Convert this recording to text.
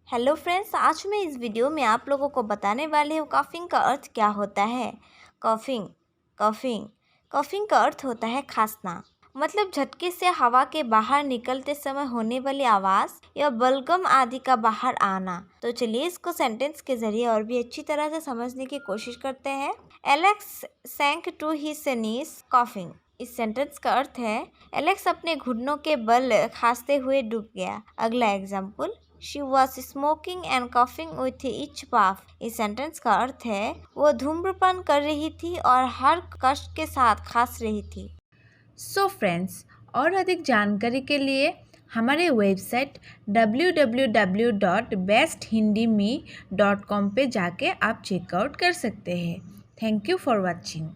Hello friends, आज मैं इस वीडियो में आप लोगों को बताने वाली हूँ कॉफिंग का अर्थ क्या होता है। कॉफिंग कॉफिंग कॉफिंग का अर्थ होता है खांसना, मतलब झटके से हवा के बाहर निकलते समय होने वाली आवाज़ या बलगम आदि का बाहर आना। तो चलिए इसको सेंटेंस के जरिए और भी अच्छी तरह से समझने की कोशिश करते हैं। Alex sank to his knees coughing. इस सेंटेंस का अर्थ है एलेक्स अपने घुटनों के बल खांसते हुए डूब गया। अगला example, she was smoking and coughing with each puff. इस सेंटेंस का अर्थ है वो धूम्रपान कर रही थी और हर कष्ट के साथ खांस रही थी। सो फ्रेंड्स, और अधिक जानकारी के लिए हमारे वेबसाइट www.besthindime.com पे जाके आप चेकआउट कर सकते हैं। Thank you for watching.